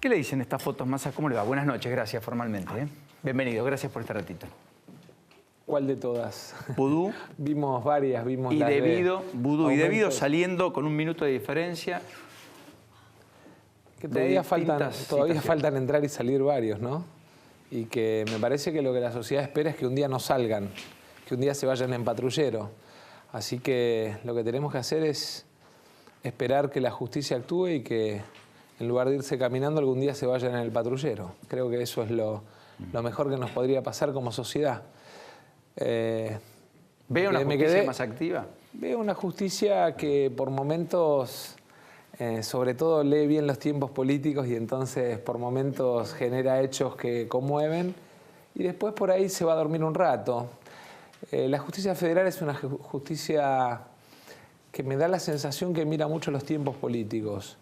¿Qué le dicen estas fotos, Massa? ¿Cómo le va? Buenas noches, gracias formalmente. Bienvenido, gracias por este ratito. ¿Cuál de todas? Vudú. Vimos varias, vimos y las Debido, de Vudú y Debido aumentos. saliendo con un minuto de diferencia. Que de todavía situaciones. faltan entrar y salir varios, ¿no? Y que me parece que lo que la sociedad espera es que un día no salgan, que un día se vayan en patrullero. Así que lo que tenemos que hacer es esperar que la justicia actúe y que en lugar de irse caminando algún día se vayan en el patrullero. Creo que eso es lo mejor que nos podría pasar como sociedad. ¿Ve una justicia más activa? Veo una justicia que por momentos, sobre todo lee bien los tiempos políticos y entonces por momentos genera hechos que conmueven y después por ahí se va a dormir un rato. La justicia federal es una justicia que me da la sensación que mira mucho los tiempos políticos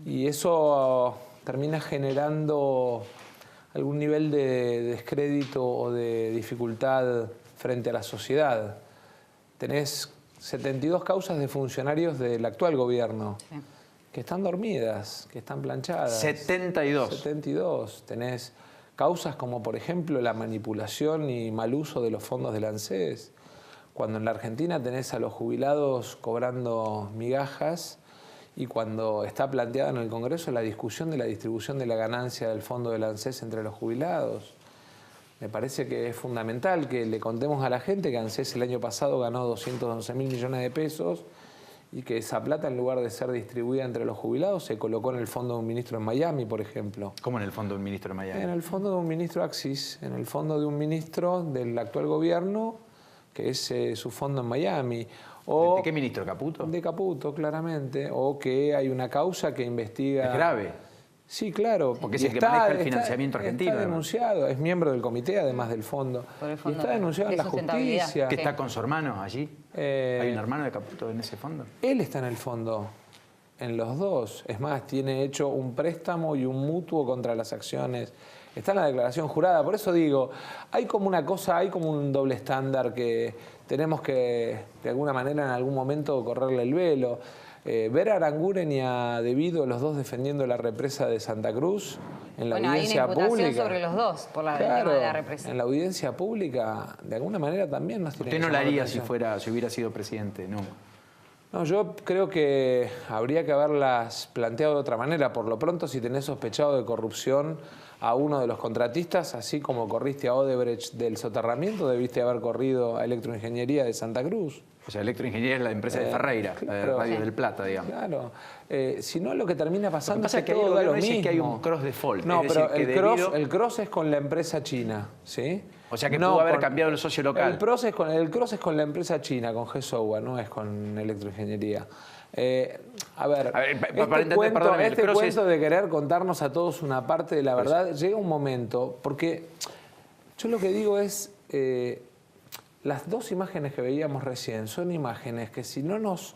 y eso termina generando algún nivel de descrédito o de dificultad frente a la sociedad. Tenés 72 causas de funcionarios del actual gobierno que están dormidas, que están planchadas. 72. 72. Tenés causas como, por ejemplo, la manipulación y mal uso de los fondos del ANSES. Cuando en la Argentina tenés a los jubilados cobrando migajas y cuando está planteada en el Congreso la discusión de la distribución de la ganancia del fondo del ANSES entre los jubilados. Me parece que es fundamental que le contemos a la gente que ANSES el año pasado ganó 211.000 millones de pesos y que esa plata, en lugar de ser distribuida entre los jubilados, se colocó en el fondo de un ministro en Miami, por ejemplo. ¿Cómo en el fondo de un ministro en Miami? En el fondo de un ministro Axis, en el fondo de un ministro del actual gobierno, que es su fondo en Miami. O ¿De qué ministro? ¿Caputo? De Caputo, claramente. O que hay una causa que investiga... ¿Es grave? Sí, claro. Porque es el que maneja el financiamiento argentino. Está denunciado, es miembro del comité, además del fondo. Y está denunciado en la justicia. ¿Que está con su hermano allí? ¿Hay un hermano de Caputo en ese fondo? Él está en el fondo, en los dos. Es más, tiene hecho un préstamo y un mutuo contra las acciones. Está en la declaración jurada. Por eso digo, hay como una cosa, hay como un doble estándar que tenemos que, de alguna manera, en algún momento correrle el velo. Ver a Aranguren y a Debido, los dos defendiendo la represa de Santa Cruz, en la audiencia pública. Hay una imputación sobre los dos por el tema de la represa. En la audiencia pública, de alguna manera también nos tiene que ¿Usted no la llamar la haría si hubiera sido presidente? No. No, yo creo que habría que haberlas planteado de otra manera. Por lo pronto, si tenés sospechado de corrupción a uno de los contratistas, así como corriste a Odebrecht del soterramiento, debiste haber corrido a Electroingeniería de Santa Cruz. O sea, Electroingeniería es la empresa de Ferreira, la de Radio del Plata, digamos. Claro. Si no, lo que termina pasando es que todo da lo mismo. Que hay un cross default. No, es pero decir, el cross es con la empresa china, ¿sí? O sea, que pudo haber cambiado el socio local. El cross es con la empresa china, con GSOA, no es con Electroingeniería. A ver, este cuento de querer contarnos a todos una parte de la verdad, llega un momento, porque yo lo que digo es, las dos imágenes que veíamos recién son imágenes que si no nos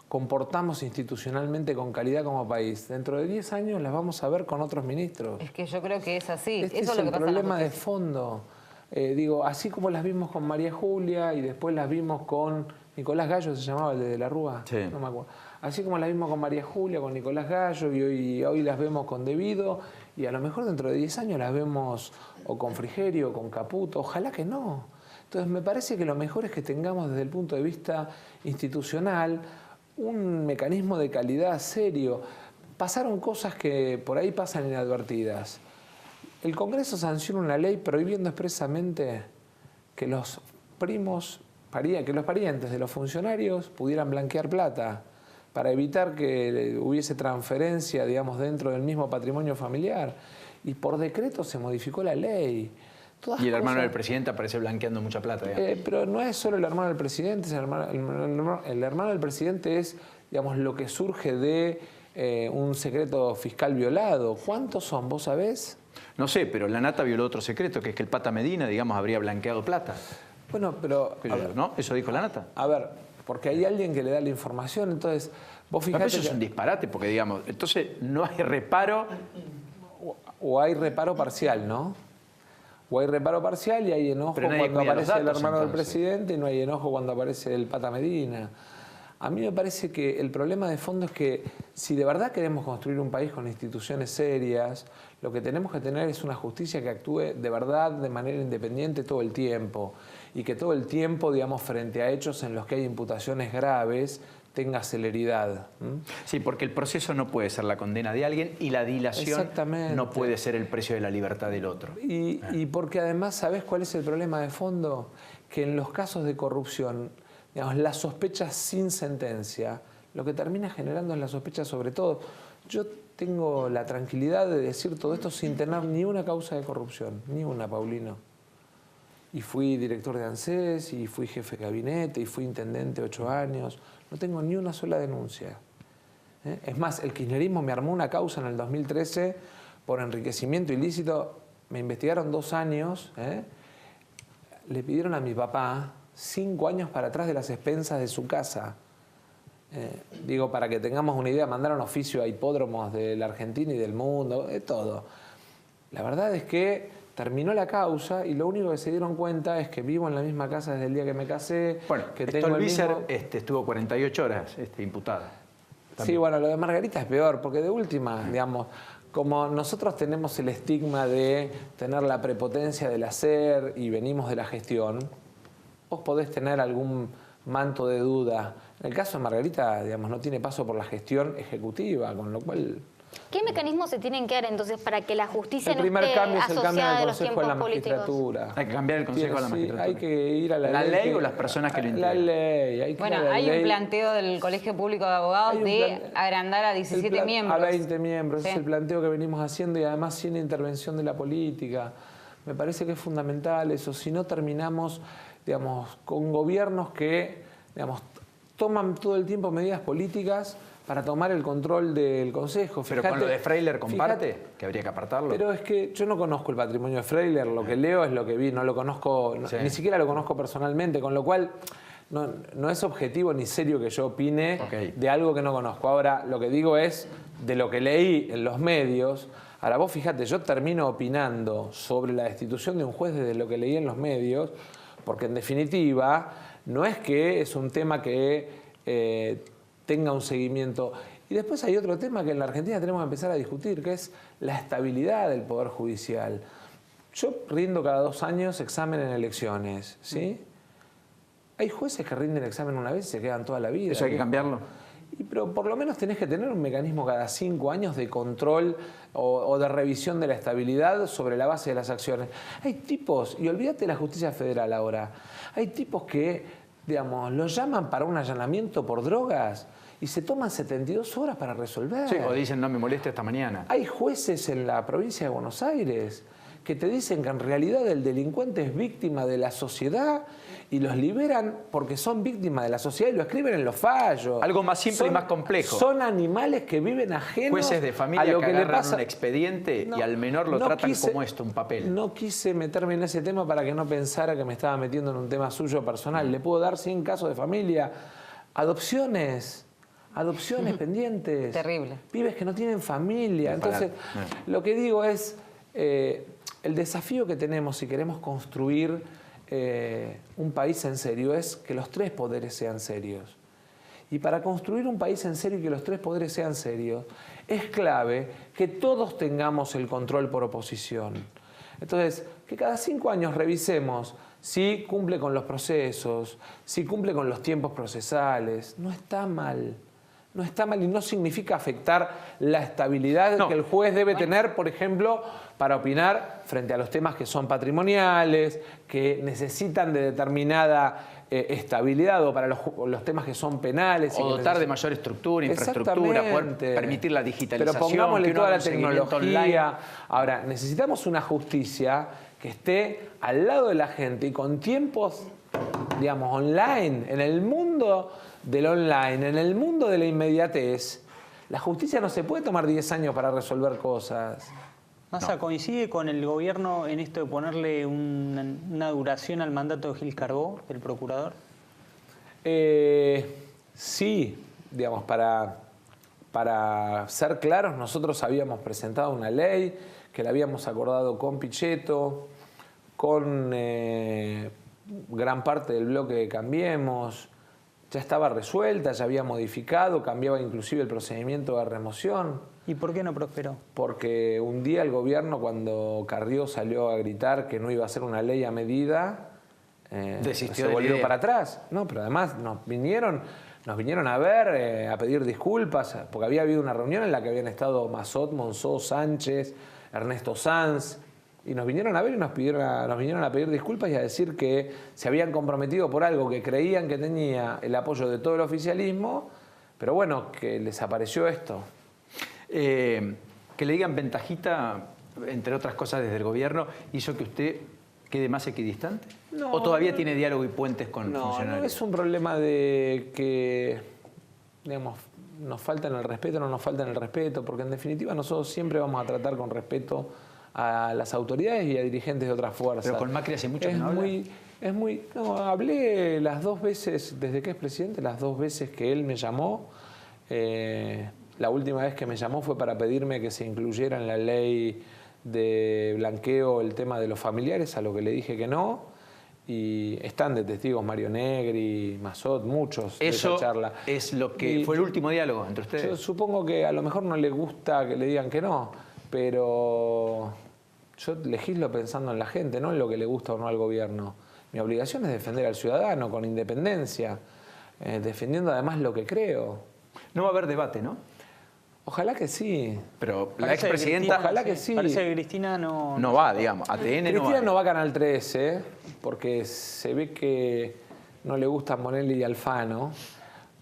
comportamos institucionalmente con calidad como país, dentro de 10 años las vamos a ver con otros ministros. Es que yo creo que es así. Este Eso es lo que el pasa problema de fondo. Digo, así como las vimos con María Julia y después las vimos con Nicolás Gallo, se llamaba el de la Rúa, sí. No me acuerdo. Así como las vimos con María Julia, con Nicolás Gallo y hoy las vemos con Debido y a lo mejor dentro de 10 años las vemos o con Frigerio o con Caputo, ojalá que no. Entonces me parece que lo mejor es que tengamos desde el punto de vista institucional un mecanismo de calidad serio. Pasaron cosas que por ahí pasan inadvertidas. El Congreso sanciona una ley prohibiendo expresamente que los parientes de los funcionarios pudieran blanquear plata para evitar que hubiese transferencia, digamos, dentro del mismo patrimonio familiar. Y por decreto se modificó la ley. Y el hermano del presidente aparece blanqueando mucha plata. Pero no es solo el hermano del presidente, el hermano del presidente es, digamos, lo que surge de un secreto fiscal violado. ¿Cuántos son? ¿Vos sabés? No sé, pero la Nata violó otro secreto, que es que el Pata Medina, digamos, habría blanqueado plata. Bueno, pero ¿no? Eso dijo la Nata. A ver, porque hay alguien que le da la información, entonces vos fijate. Eso es un disparate, porque digamos, entonces no hay reparo. O hay reparo parcial, ¿no? O hay reparo parcial y hay enojo cuando aparece el hermano del presidente y no hay enojo cuando aparece el Pata Medina. A mí me parece que el problema de fondo es que si de verdad queremos construir un país con instituciones serias, lo que tenemos que tener es una justicia que actúe de verdad de manera independiente todo el tiempo y que todo el tiempo, digamos, frente a hechos en los que hay imputaciones graves, tenga celeridad. Sí, porque el proceso no puede ser la condena de alguien y la dilación no puede ser el precio de la libertad del otro. Y porque además, ¿sabés cuál es el problema de fondo? Que en los casos de corrupción, digamos, la sospecha sin sentencia, lo que termina generando es la sospecha sobre todo. Yo tengo la tranquilidad de decir todo esto sin tener ni una causa de corrupción, ni una, Paulino. Y fui director de ANSES, y fui jefe de gabinete, y fui intendente 8 años. No tengo ni una sola denuncia. Es más, el kirchnerismo me armó una causa en el 2013 por enriquecimiento ilícito. Me investigaron 2 años. Le pidieron a mi papá 5 años para atrás de las expensas de su casa. Digo, para que tengamos una idea, mandaron oficio a hipódromos de la Argentina y del mundo, de todo. La verdad es que terminó la causa y lo único que se dieron cuenta es que vivo en la misma casa desde el día que me casé. Bueno, que tengo el mismo... estuvo 48 horas imputada. Sí, bueno, lo de Margarita es peor, porque de última, digamos, como nosotros tenemos el estigma de tener la prepotencia del hacer y venimos de la gestión, vos podés tener algún manto de duda. En el caso de Margarita, digamos, no tiene paso por la gestión ejecutiva, con lo cual... ¿Qué mecanismos se tienen que dar entonces para que la justicia no esté El primer cambio es el cambio asociada del a los Consejo de la tiempos políticos? Magistratura. Hay que cambiar el Consejo de la Magistratura. Hay que ir a la ley. ¿La ley o las personas que lo integran? La ley. Hay que Bueno, ir a la hay ley. un planteo del Colegio Público de Abogados de agrandar a 17 miembros. A 20 miembros. Sí. Es el planteo que venimos haciendo y además sin intervención de la política. Me parece que es fundamental eso. Si no terminamos, digamos, con gobiernos que, digamos, toman todo el tiempo medidas políticas para tomar el control del Consejo. Pero con lo de Freiler comparte, que habría que apartarlo. Pero es que yo no conozco el patrimonio de Freiler, lo que leo es lo que vi, no lo conozco, Sí. ni siquiera lo conozco personalmente, con lo cual no es objetivo ni serio que yo opine de algo que no conozco. Ahora, lo que digo es de lo que leí en los medios. Ahora, vos fíjate, yo termino opinando sobre la destitución de un juez desde lo que leí en los medios, porque en definitiva no es que es un tema que tenga un seguimiento. Y después hay otro tema que en la Argentina tenemos que empezar a discutir, que es la estabilidad del Poder Judicial. Yo rindo cada 2 años examen en elecciones, ¿sí? Hay jueces que rinden examen una vez y se quedan toda la vida. ¿Eso hay que cambiarlo? Pero por lo menos tenés que tener un mecanismo cada 5 años de control o de revisión de la estabilidad sobre la base de las acciones. Hay tipos, y olvídate de la justicia federal ahora, hay tipos que, digamos, los llaman para un allanamiento por drogas y se toman 72 horas para resolver. Sí, o dicen no me moleste esta mañana. Hay jueces en la provincia de Buenos Aires que te dicen que en realidad el delincuente es víctima de la sociedad y los liberan porque son víctimas de la sociedad y lo escriben en los fallos. Algo más simple y más complejo. Son animales que viven ajenos Jueces de familia a lo que que le agarran pasa. un expediente y al menor lo tratan como esto, un papel. No quise meterme en ese tema para que no pensara que me estaba metiendo en un tema suyo personal. Le puedo dar 100 casos de familia. Adopciones pendientes. Terrible. Pibes que no tienen familia. Entonces, lo que digo es, el desafío que tenemos si queremos construir un país en serio es que los 3 poderes sean serios. Y para construir un país en serio y que los 3 poderes sean serios, es clave que todos tengamos el control por oposición. Entonces, que cada 5 años revisemos si cumple con los procesos, si cumple con los tiempos procesales. No está mal. No está mal y no significa afectar la estabilidad que el juez debe tener, por ejemplo, para opinar frente a los temas que son patrimoniales, que necesitan de determinada estabilidad, o para los temas que son penales. O dotar de mayor estructura, infraestructura, poder permitir la digitalización. Pero pongámosle toda la tecnología. Online. Ahora, necesitamos una justicia que esté al lado de la gente y con tiempos, digamos, online, en el mundo del online, en el mundo de la inmediatez. La justicia no se puede tomar 10 años para resolver cosas. Massa, ¿coincide con el gobierno en esto de ponerle una duración al mandato de Gil Carbó, el procurador? Sí, digamos, para ser claros, nosotros habíamos presentado una ley que la habíamos acordado con Pichetto, con gran parte del bloque de Cambiemos. ya estaba resuelta, ya había modificado, cambiaba inclusive el procedimiento de remoción. ¿Y por qué no prosperó? Porque un día el gobierno, cuando Carrió salió a gritar que no iba a ser una ley a medida, se volvió para atrás. No, pero además nos vinieron a ver, a pedir disculpas, porque había habido una reunión en la que habían estado Massot, Monzó, Sánchez, Ernesto Sanz, y nos vinieron a ver y nos vinieron a pedir disculpas y a decir que se habían comprometido por algo que creían que tenía el apoyo de todo el oficialismo, pero bueno, que les apareció esto. Que le digan ventajita, entre otras cosas desde el gobierno, hizo que usted quede más equidistante. No, ¿O todavía tiene diálogo y puentes con funcionarios? No, es un problema de que, digamos, nos faltan el respeto o no nos faltan el respeto, porque en definitiva nosotros siempre vamos a tratar con respeto a las autoridades y a dirigentes de otras fuerzas. Pero con Macri hace mucho que no habla. No, hablé las 2 veces, desde que es presidente, las 2 veces que él me llamó. La última vez que me llamó fue para pedirme que se incluyera en la ley de blanqueo el tema de los familiares, a lo que le dije que no. Y están de testigos Mario Negri, Massot, muchos de esa charla. Es lo que fue el último diálogo entre ustedes. Yo supongo que a lo mejor no le gusta que le digan que no, pero yo legislo pensando en la gente, no en lo que le gusta o no al gobierno. Mi obligación es defender al ciudadano con independencia, defendiendo además lo que creo. No va a haber debate, ¿no? Ojalá que sí. Pero la expresidenta... Ojalá que sí. Parece que Cristina no va, digamos. ATN Cristina no va a Canal 13, porque se ve que no le gustan Bonelli y Alfano.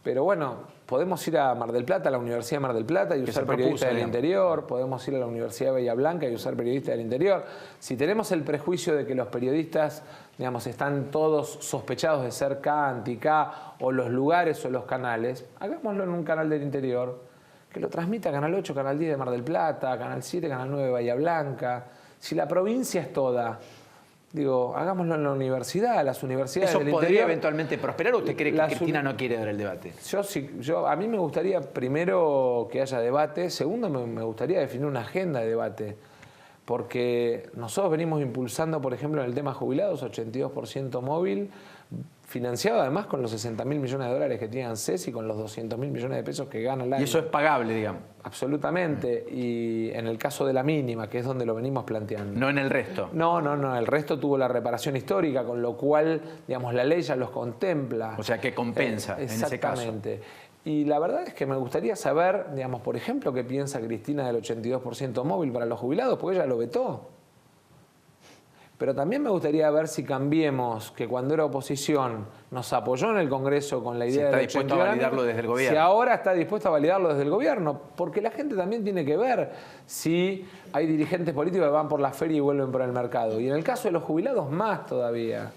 Pero bueno, podemos ir a Mar del Plata, a la Universidad de Mar del Plata y usar periodistas del interior. Podemos ir a la Universidad de Bahía Blanca y usar periodistas del interior. Si tenemos el prejuicio de que los periodistas, digamos, están todos sospechados de ser K, anti-K, o los lugares o los canales, hagámoslo en un canal del interior. Que lo transmita Canal 8, Canal 10 de Mar del Plata, Canal 7, Canal 9 de Bahía Blanca. Si la provincia es toda, digo, hagámoslo en la universidad, las universidades del interior. ¿Eso podría eventualmente prosperar o usted cree que Cristina no quiere dar el debate? A mí me gustaría, primero, que haya debate. Segundo, me gustaría definir una agenda de debate. Porque nosotros venimos impulsando, por ejemplo, en el tema jubilados, 82% móvil, financiado además con los 60.000 millones de dólares que tiene ANSES y con los 200.000 millones de pesos que gana el año. Y eso es pagable, digamos. Absolutamente. Y en el caso de la mínima, que es donde lo venimos planteando. No en el resto. No. El resto tuvo la reparación histórica, con lo cual, digamos, la ley ya los contempla. O sea, que compensa en ese caso. Exactamente. Y la verdad es que me gustaría saber, digamos, por ejemplo, qué piensa Cristina del 82% móvil para los jubilados, porque ella lo vetó. Pero también me gustaría ver si cambiemos, que cuando era oposición nos apoyó en el Congreso con la idea de... Si está dispuesto a validarlo desde el gobierno. Si ahora está dispuesto a validarlo desde el gobierno, porque la gente también tiene que ver si hay dirigentes políticos que van por la feria y vuelven por el mercado. Y en el caso de los jubilados, más todavía.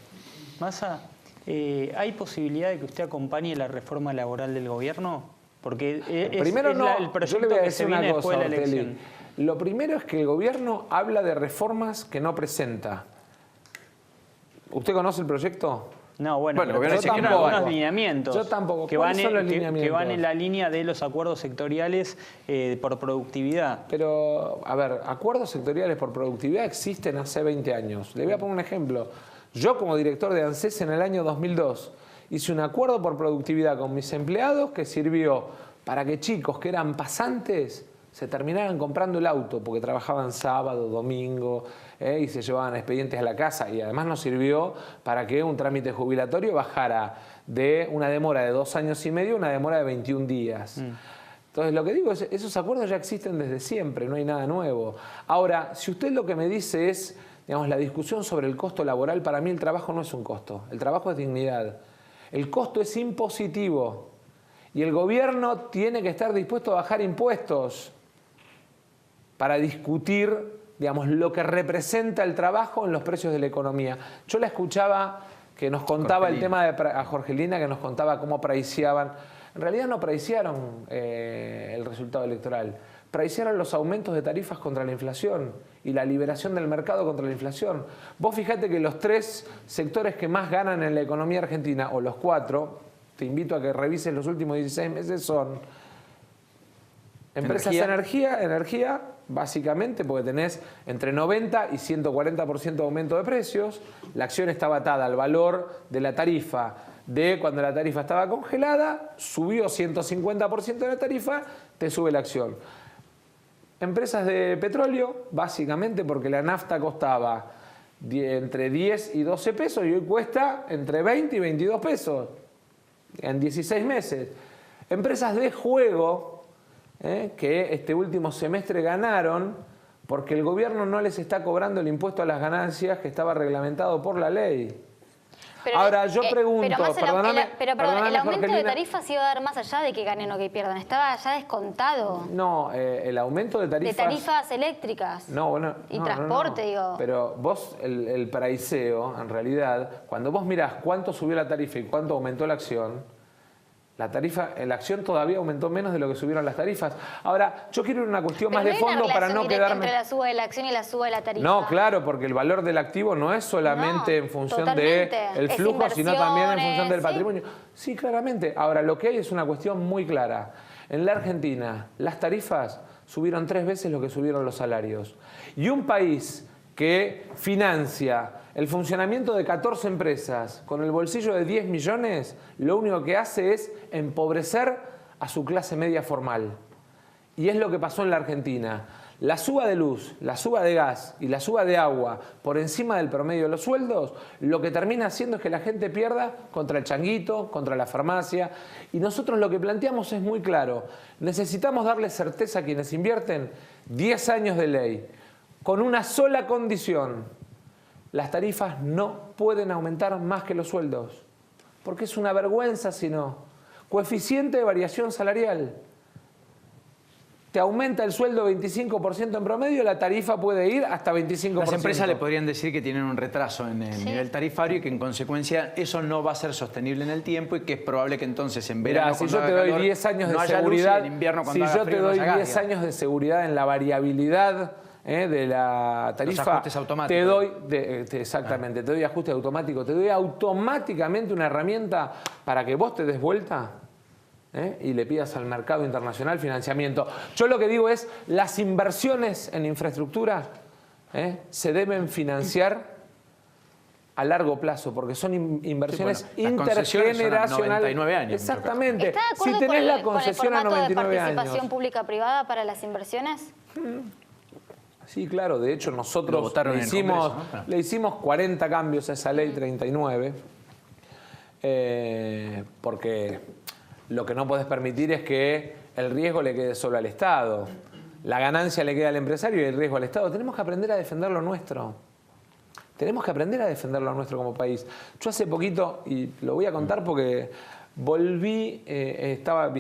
Massa, ¿hay posibilidad de que usted acompañe la reforma laboral del gobierno? Porque el proyecto que se viene después de la elección. Lo primero es que el gobierno habla de reformas que no presenta. ¿Usted conoce el proyecto? No, bueno, pero yo tiene algunos lineamientos. Yo tampoco. Que van en la línea de los acuerdos sectoriales por productividad. Pero, a ver, acuerdos sectoriales por productividad existen hace 20 años. Le voy a poner un ejemplo. Yo, como director de ANSES en el año 2002, hice un acuerdo por productividad con mis empleados que sirvió para que chicos que eran pasantes se terminaran comprando el auto porque trabajaban sábado, domingo y se llevaban expedientes a la casa, y además nos sirvió para que un trámite jubilatorio bajara de una demora de 2 años y medio a una demora de 21 días. Entonces, lo que digo es, esos acuerdos ya existen desde siempre, no hay nada nuevo. Ahora, si usted lo que me dice es, digamos, la discusión sobre el costo laboral, para mí el trabajo no es un costo, el trabajo es dignidad. El costo es impositivo y el gobierno tiene que estar dispuesto a bajar impuestos para discutir, digamos, lo que representa el trabajo en los precios de la economía. Yo la escuchaba que nos contaba el tema a Jorgelina, que nos contaba cómo priceaban. En realidad no pricearon el resultado electoral, pricearon los aumentos de tarifas contra la inflación y la liberación del mercado contra la inflación. Vos fijate que los 3 sectores que más ganan en la economía argentina, o los 4, te invito a que revises los últimos 16 meses, son empresas de energía, básicamente, porque tenés entre 90 y 140% de aumento de precios, la acción estaba atada al valor de la tarifa de cuando la tarifa estaba congelada, subió 150% de la tarifa, te sube la acción. Empresas de petróleo, básicamente porque la nafta costaba entre 10 y 12 pesos y hoy cuesta entre 20 y 22 pesos en 16 meses. Empresas de juego que este último semestre ganaron porque el gobierno no les está cobrando el impuesto a las ganancias que estaba reglamentado por la ley. Pero, ahora, yo pregunto, perdón, el aumento de tarifas iba a dar más allá de que ganen o que pierdan. Estaba ya descontado. No, el aumento de tarifas... De tarifas eléctricas. No, bueno... Y transporte, digo. Pero vos, el praiceo, en realidad, cuando vos mirás cuánto subió la tarifa y cuánto aumentó la acción, la acción todavía aumentó menos de lo que subieron las tarifas. Ahora, yo quiero una cuestión más de fondo para no quedarme... entre la suba de la acción y la suba de la tarifa. No, claro, porque el valor del activo no es solamente en función del flujo, sino también en función del patrimonio. Sí, claramente. Ahora, lo que hay es una cuestión muy clara. En la Argentina, las tarifas subieron 3 veces lo que subieron los salarios. Y un país que financia el funcionamiento de 14 empresas con el bolsillo de 10 millones, lo único que hace es empobrecer a su clase media formal. Y es lo que pasó en la Argentina. La suba de luz, la suba de gas y la suba de agua por encima del promedio de los sueldos, lo que termina haciendo es que la gente pierda contra el changuito, contra la farmacia. Y nosotros lo que planteamos es muy claro. Necesitamos darle certeza a quienes invierten 10 años de ley, con una sola condición. Las tarifas no pueden aumentar más que los sueldos, porque es una vergüenza si no. Coeficiente de variación salarial. Te aumenta el sueldo 25% en promedio, la tarifa puede ir hasta 25%. Las empresas le podrían decir que tienen un retraso en el nivel tarifario y que en consecuencia eso no va a ser sostenible en el tiempo y que es probable que entonces en verano si yo te doy 10 años de seguridad, si yo te doy 10 años de seguridad en la variabilidad de la tarifa, te doy exactamente, te doy ajuste automático, te doy automáticamente una herramienta para que vos te des vuelta y le pidas al mercado internacional financiamiento. Yo lo que digo es, las inversiones en infraestructura se deben financiar a largo plazo, porque son inversiones intergeneracionales. 99 años. Exactamente. ¿Está de acuerdo si tenés la con el concesión a 99 años. ¿Participación pública-privada para las inversiones? Sí, claro. De hecho, nosotros le hicimos 40 cambios a esa ley 39, porque lo que no podés permitir es que el riesgo le quede solo al Estado. La ganancia le queda al empresario y el riesgo al Estado. Tenemos que aprender a defender lo nuestro. Tenemos que aprender a defender lo nuestro como país. Yo hace poquito, y lo voy a contar porque volví, estaba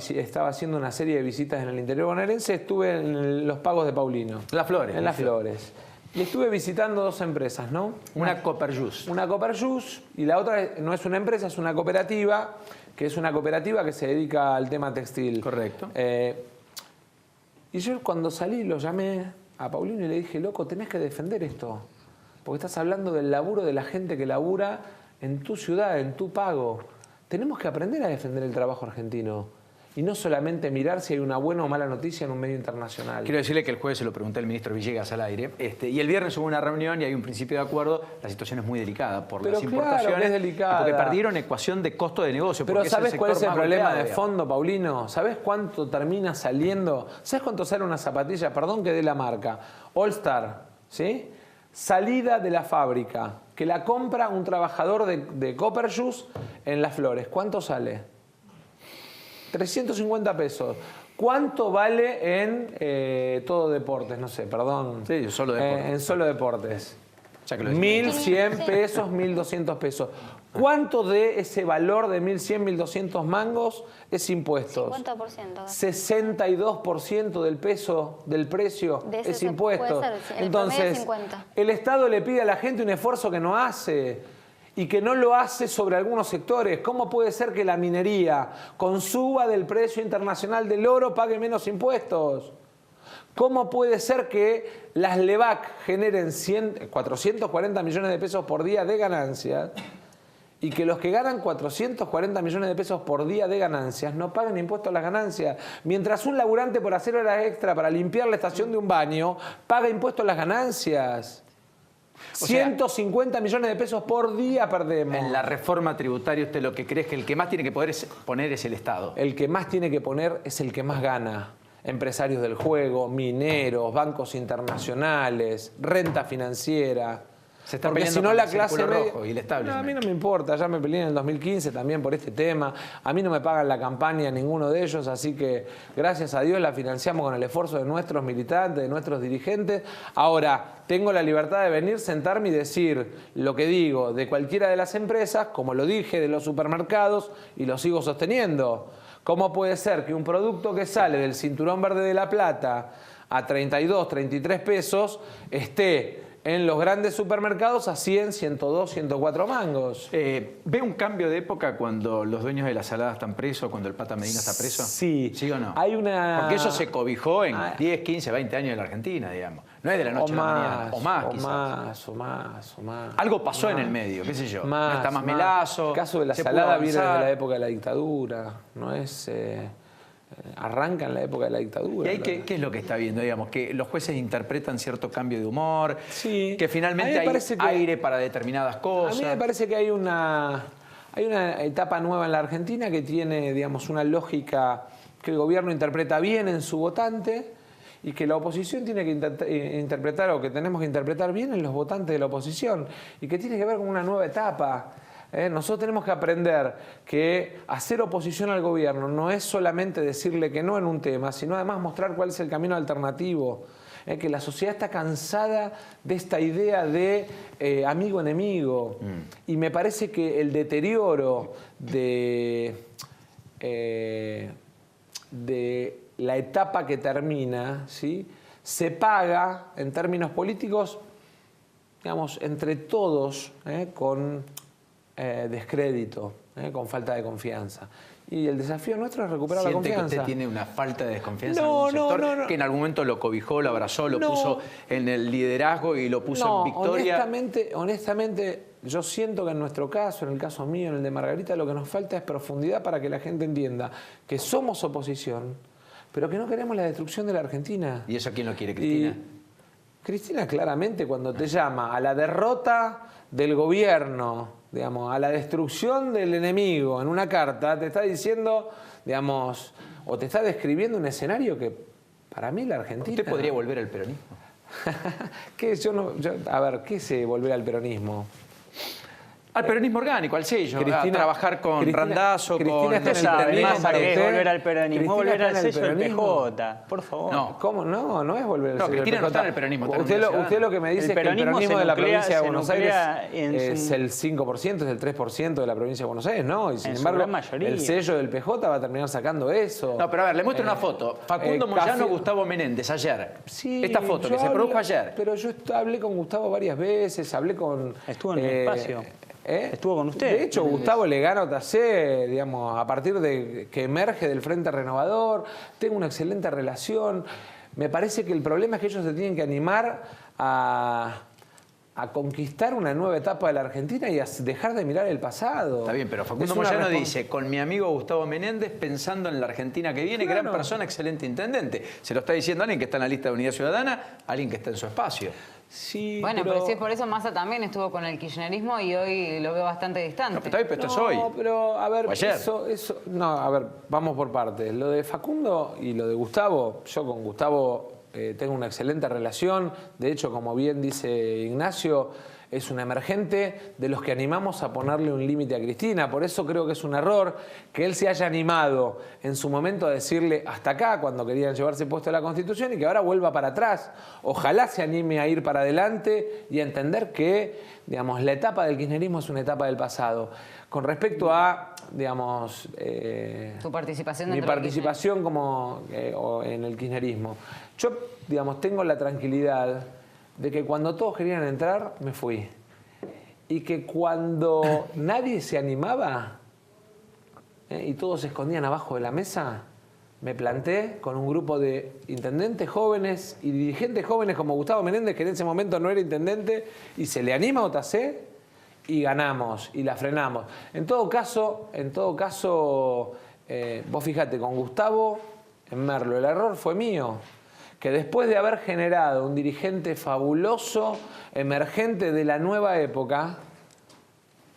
haciendo una serie de visitas en el interior bonaerense, estuve en los pagos de Paulino. Las Flores. En Las Flores. Y estuve visitando 2 empresas, ¿no? Una Coperjus. Una Coperjus y la otra no es una empresa, es una cooperativa, que es una cooperativa que se dedica al tema textil. Correcto. Y yo cuando salí lo llamé a Paulino y le dije, loco, tenés que defender esto. Porque estás hablando del laburo de la gente que labura en tu ciudad, en tu pago. Tenemos que aprender a defender el trabajo argentino y no solamente mirar si hay una buena o mala noticia en un medio internacional. Quiero decirle que el jueves se lo pregunté al ministro Villegas al aire, y el viernes hubo una reunión y hay un principio de acuerdo. La situación es muy delicada por las importaciones. Claro, es delicada. Porque perdieron ecuación de costo de negocio. Pero ¿sabés cuál es el problema de fondo, Paulino? ¿Sabés cuánto termina saliendo? ¿Sabés cuánto sale una zapatilla? Perdón que dé la marca. All Star, ¿sí? Salida de la fábrica, que la compra un trabajador de Coperjus en Las Flores. ¿Cuánto sale? 350 pesos. ¿Cuánto vale en todo deportes? No sé, perdón. Sí, solo deportes. En solo deportes. 1.100 pesos, 1.200 pesos. ¿Cuánto de ese valor de 1.100, 1.200 mangos es impuestos? 50%. 62% del peso, del precio es impuestos. Entonces, el Estado le pide a la gente un esfuerzo que no hace y que no lo hace sobre algunos sectores. ¿Cómo puede ser que la minería, con suba del precio internacional del oro, pague menos impuestos? ¿Cómo puede ser que las LEVAC generen 440 millones de pesos por día de ganancias y que los que ganan 440 millones de pesos por día de ganancias no paguen impuestos a las ganancias? Mientras un laburante por hacer horas extra para limpiar la estación de un baño paga impuestos a las ganancias. 150 millones de pesos por día perdemos. En la reforma tributaria usted lo que cree es que el que más tiene que poner es el Estado. El que más tiene que poner es el que más gana. Empresarios del juego, mineros, bancos internacionales, renta financiera. Se está porque peleando si no con la el clase Círculo media... Rojo y el establishment. No, a mí no me importa, ya me peleé en el 2015 también por este tema. A mí no me pagan la campaña ninguno de ellos, así que gracias a Dios la financiamos con el esfuerzo de nuestros militantes, de nuestros dirigentes. Ahora, tengo la libertad de venir, sentarme y decir lo que digo de cualquiera de las empresas, como lo dije de los supermercados y lo sigo sosteniendo. ¿Cómo puede ser que un producto que sale del Cinturón Verde de La Plata a 32, 33 pesos esté en los grandes supermercados a 100, 102, 104 mangos? ¿Ve un cambio de época cuando los dueños de la salada están presos, cuando el Pata Medina está preso? Sí. ¿Sí o no? Hay una... Porque eso se cobijó en 10, 15, 20 años en la Argentina, digamos. No es de la noche a la mañana. O más, quizás. O más. Algo pasó en el medio, qué sé yo. No está más Melazo. Melazo. El caso de la salada viene desde la época de la dictadura. No es... arranca en la época de la dictadura. ¿Y ahí qué es lo que está viendo? Digamos, que los jueces interpretan cierto cambio de humor, sí, que finalmente hay aire para determinadas cosas. A mí me parece que hay una etapa nueva en la Argentina que tiene, digamos, una lógica que el gobierno interpreta bien en su votante y que la oposición tiene que interpretar, o que tenemos que interpretar bien en los votantes de la oposición, y que tiene que ver con una nueva etapa. Nosotros tenemos que aprender que hacer oposición al gobierno no es solamente decirle que no en un tema, sino además mostrar cuál es el camino alternativo. Que la sociedad está cansada de esta idea de amigo-enemigo. Y me parece que el deterioro de la etapa que termina, ¿sí?, se paga en términos políticos, digamos, entre todos, con descrédito, con falta de confianza. Y el desafío nuestro es recuperar la confianza. ¿Siente que usted tiene una falta de desconfianza en algún sector? No. Que en algún momento lo cobijó, lo abrazó, lo puso en el liderazgo y lo puso en victoria. Honestamente, yo siento que en nuestro caso, en el caso mío, en el de Margarita, lo que nos falta es profundidad para que la gente entienda que somos oposición, pero que no queremos la destrucción de la Argentina. ¿Y eso quién lo quiere, Cristina? Cristina claramente, cuando te llama a la derrota del gobierno, digamos, a la destrucción del enemigo en una carta, te está diciendo, digamos, o te está describiendo un escenario que para mí la Argentina... ¿Usted podría volver al peronismo? A ver, ¿qué es volver al peronismo? Al peronismo orgánico, al sello, a trabajar con Randazzo, con... volver al peronismo, volver al sello del PJ, por favor. No. ¿Cómo? No es volver al sello del PJ. Cristina no está en el peronismo. Usted lo que me dice es que el peronismo de la provincia de Buenos Aires es el 5%, es el 3% de la provincia de Buenos Aires, ¿no? Y sin embargo, el sello del PJ va a terminar sacando eso. No, pero a ver, le muestro una foto. Facundo Moyano, Gustavo Menéndez, ayer. Sí, esta foto que se produjo ayer. Pero yo hablé con Gustavo varias veces, hablé con... Estuvo en el espacio. Estuvo con usted. De hecho, Gustavo le gana a Otaché, digamos, a partir de que emerge del Frente Renovador. Tengo una excelente relación. Me parece que el problema es que ellos se tienen que animar a conquistar una nueva etapa de la Argentina y a dejar de mirar el pasado. Está bien, pero Facundo Moyano dice, con mi amigo Gustavo Menéndez, pensando en la Argentina que viene, gran persona, excelente intendente. Se lo está diciendo alguien que está en la lista de Unidad Ciudadana, alguien que está en su espacio. Sí, bueno, pero si es por eso, Massa también estuvo con el kirchnerismo y hoy lo veo bastante distante. No, pero esto es hoy. No, pero a ver, a ver, vamos por partes. Lo de Facundo y lo de Gustavo, yo con Gustavo tengo una excelente relación. De hecho, como bien dice Ignacio, es un emergente de los que animamos a ponerle un límite a Cristina. Por eso creo que es un error que él se haya animado en su momento a decirle hasta acá cuando querían llevarse puesto a la Constitución y que ahora vuelva para atrás. Ojalá se anime a ir para adelante y a entender que, digamos, la etapa del kirchnerismo es una etapa del pasado. Con respecto a, digamos... tu participación mi participación en el kirchnerismo. Yo, digamos, tengo la tranquilidad de que cuando todos querían entrar, me fui. Y que cuando nadie se animaba y todos se escondían abajo de la mesa, me planté con un grupo de intendentes jóvenes y dirigentes jóvenes como Gustavo Menéndez, que en ese momento no era intendente, y se le anima a Otaché y ganamos y la frenamos. En todo caso, vos fíjate, con Gustavo en Merlo, el error fue mío. que después de haber generado un dirigente fabuloso, emergente de la nueva época,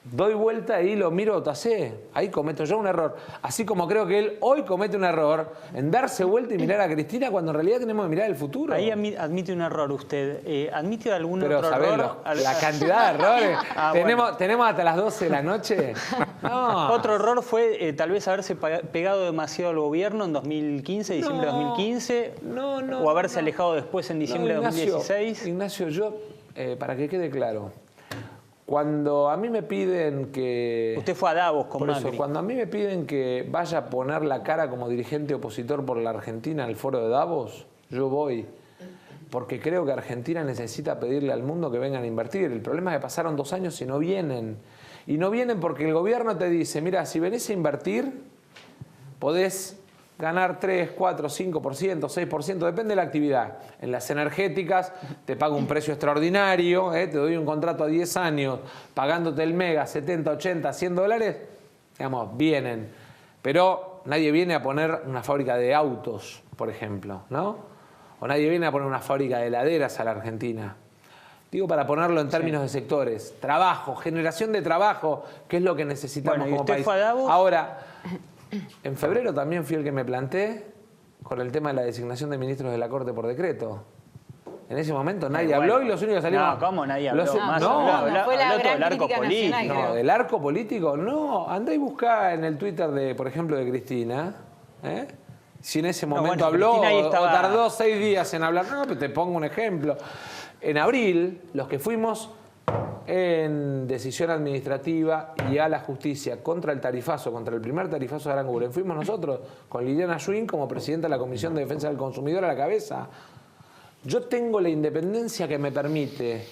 doy vuelta y lo miro a Otaché. Ahí cometo yo un error. Así como creo que él hoy comete un error en darse vuelta y mirar a Cristina cuando en realidad tenemos que mirar el futuro. Ahí admite un error usted. ¿Admite algún otro error? La cantidad de errores. ¿Tenemos hasta las 12 de la noche? No. Otro error fue tal vez haberse pegado demasiado al gobierno en 2015, diciembre de 2015. O haberse alejado después en diciembre de 2016. Ignacio, yo, para que quede claro, cuando a mí me piden que... Usted fue a Davos con Macri. Cuando a mí me piden que vaya a poner la cara como dirigente opositor por la Argentina al foro de Davos, yo voy. Porque creo que Argentina necesita pedirle al mundo que vengan a invertir. El problema es que pasaron 2 años y no vienen. Y no vienen porque el gobierno te dice, mira, si venís a invertir, podés ganar 3, 4, 5%, 6%, depende de la actividad. En las energéticas te pago un precio extraordinario, te doy un contrato a 10 años, pagándote el mega, 70, 80, 100 dólares, digamos, vienen. Pero nadie viene a poner una fábrica de autos, por ejemplo, ¿no? O nadie viene a poner una fábrica de heladeras a la Argentina. Digo, para ponerlo en términos de sectores. Trabajo, generación de trabajo, que es lo que necesitamos como país. ¿Fue a Davos? Ahora, en febrero también fui el que me planté con el tema de la designación de ministros de la Corte por decreto. En ese momento nadie habló y los únicos que salieron... No, ¿cómo nadie habló? Fue la gran crítica nacional, no, ¿del arco político? No, andá y buscá en el Twitter, de, por ejemplo, de Cristina, si en ese momento habló o tardó 6 días en hablar. No, pero te pongo un ejemplo. En abril, los que fuimos en decisión administrativa y a la justicia contra el tarifazo, contra el primer tarifazo de Aranguren, fuimos nosotros con Liliana Schwinn como presidenta de la Comisión de Defensa del Consumidor a la cabeza. Yo tengo la independencia que me permite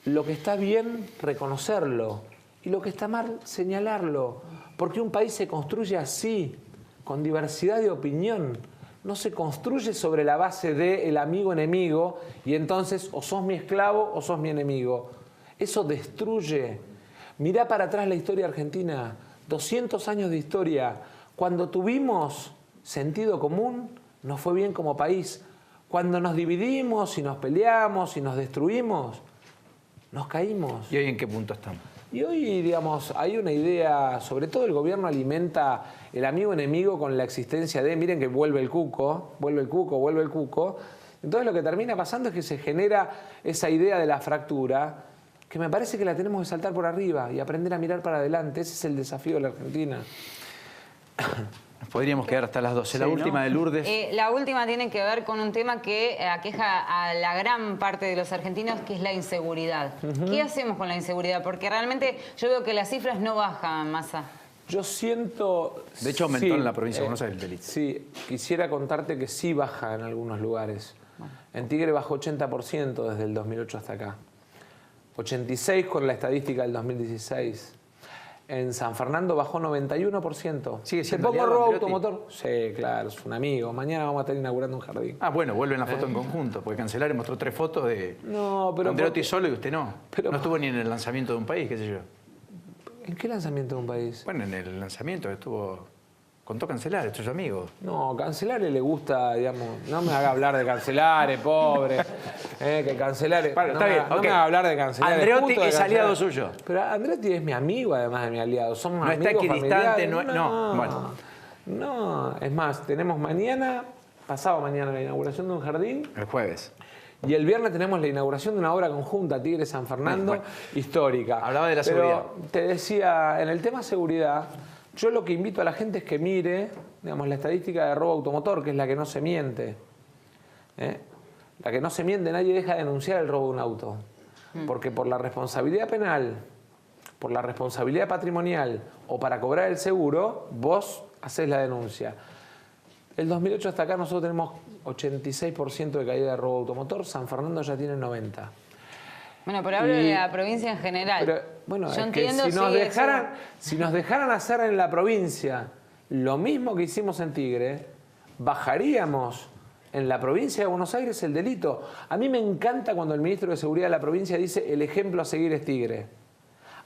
lo que está bien reconocerlo y lo que está mal señalarlo, porque un país se construye así, con diversidad de opinión. No se construye sobre la base de el amigo-enemigo y entonces o sos mi esclavo o sos mi enemigo. Eso destruye. Mirá para atrás la historia argentina, 200 años de historia. Cuando tuvimos sentido común, nos fue bien como país. Cuando nos dividimos y nos peleamos y nos destruimos, nos caímos. ¿Y hoy en qué punto estamos? Y hoy, digamos, hay una idea, sobre todo el gobierno alimenta el amigo-enemigo con la existencia de, miren que vuelve el cuco, vuelve el cuco, vuelve el cuco. Entonces lo que termina pasando es que se genera esa idea de la fractura, que me parece que la tenemos que saltar por arriba y aprender a mirar para adelante. Ese es el desafío de la Argentina. Podríamos quedar hasta las 12. La última de Lourdes. La última tiene que ver con un tema que aqueja a la gran parte de los argentinos, que es la inseguridad. ¿Qué hacemos con la inseguridad? Porque realmente yo veo que las cifras no bajan, Massa. Yo siento... De hecho, aumentó en la provincia de Buenos Aires el delito. Sí, quisiera contarte que sí baja en algunos lugares. Bueno. En Tigre bajó 80% desde el 2008 hasta acá. 86% con la estadística del 2016. En San Fernando bajó 91%. ¿Sigue siendo ¿Te pongo robo automotor? Sí, claro, es un amigo. Mañana vamos a estar inaugurando un jardín. Ah, bueno, vuelven la foto en conjunto, porque Cancelare mostró 3 fotos de Andreotti solo y usted no. Pero no estuvo ni en el lanzamiento de un país, qué sé yo. ¿En qué lanzamiento de un país? Bueno, en el lanzamiento estuvo... Contó Cancelare, esto es amigo. No, Cancelare le gusta, digamos... No me haga hablar de Cancelare, pobre. Que Cancelare... Bueno, está bien, no me haga hablar de Cancelare. Andreotti es aliado suyo. Pero Andreotti es mi amigo, además de mi aliado. Somos amigos está equidistante, bueno. No, es más, tenemos pasado mañana la inauguración de un jardín. El jueves. Y el viernes tenemos la inauguración de una obra conjunta, Tigre San Fernando, histórica. Hablaba de la seguridad. Te decía, en el tema seguridad... Yo lo que invito a la gente es que mire, digamos, la estadística de robo automotor, que es la que no se miente. La que no se miente, nadie deja de denunciar el robo de un auto. Porque por la responsabilidad penal, por la responsabilidad patrimonial o para cobrar el seguro, vos hacés la denuncia. El 2008 hasta acá nosotros tenemos 86% de caída de robo automotor, San Fernando ya tiene 90%. Bueno, pero hablo de la provincia en general. Pero, bueno, yo es entiendo que si nos dejaran hacer en la provincia lo mismo que hicimos en Tigre, bajaríamos en la provincia de Buenos Aires el delito. A mí me encanta cuando el ministro de Seguridad de la provincia dice el ejemplo a seguir es Tigre.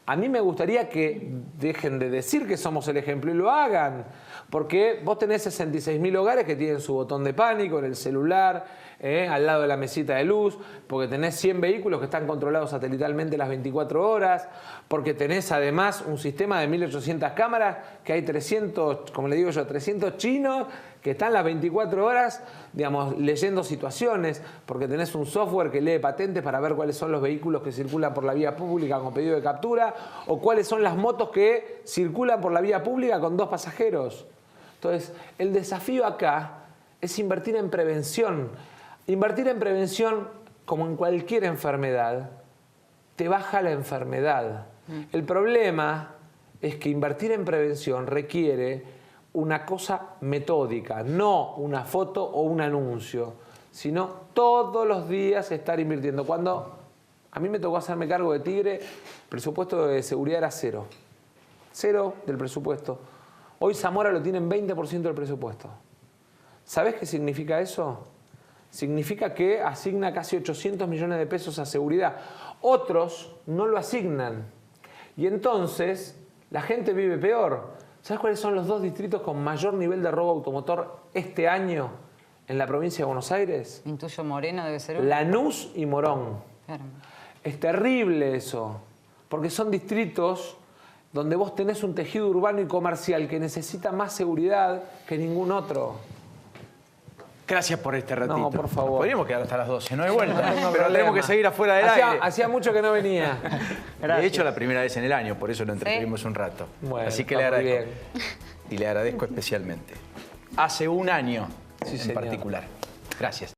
A mí me gustaría que dejen de decir que somos el ejemplo y lo hagan. Porque vos tenés 66.000 hogares que tienen su botón de pánico en el celular, al lado de la mesita de luz, porque tenés 100 vehículos que están controlados satelitalmente las 24 horas, porque tenés además un sistema de 1800 cámaras, que hay 300, como le digo yo, 300 chinos que están las 24 horas, digamos, leyendo situaciones, porque tenés un software que lee patentes para ver cuáles son los vehículos que circulan por la vía pública con pedido de captura, o cuáles son las motos que circulan por la vía pública con 2 pasajeros. Entonces, el desafío acá es invertir en prevención. Invertir en prevención, como en cualquier enfermedad, te baja la enfermedad. El problema es que invertir en prevención requiere una cosa metódica, no una foto o un anuncio, sino todos los días estar invirtiendo. Cuando a mí me tocó hacerme cargo de Tigre, el presupuesto de seguridad era 0. 0 del presupuesto. Hoy Zamora lo tiene en 20% del presupuesto. ¿Sabés qué significa eso? Significa que asigna casi 800 millones de pesos a seguridad. Otros no lo asignan. Y entonces la gente vive peor. ¿Sabes cuáles son los 2 distritos con mayor nivel de robo automotor este año en la provincia de Buenos Aires? Intuyo Moreno debe ser uno. Lanús y Morón. Claro. Es terrible eso, porque son distritos donde vos tenés un tejido urbano y comercial que necesita más seguridad que ningún otro. Gracias por este ratito. No, por favor. Podríamos quedar hasta las 12, no hay vuelta. Pero tenemos que seguir afuera del aire. Hacía mucho que no venía. De hecho, la primera vez en el año, por eso lo entretuvimos un rato. Bueno, así que le agradezco. Y le agradezco especialmente. Hace un año en particular. Gracias.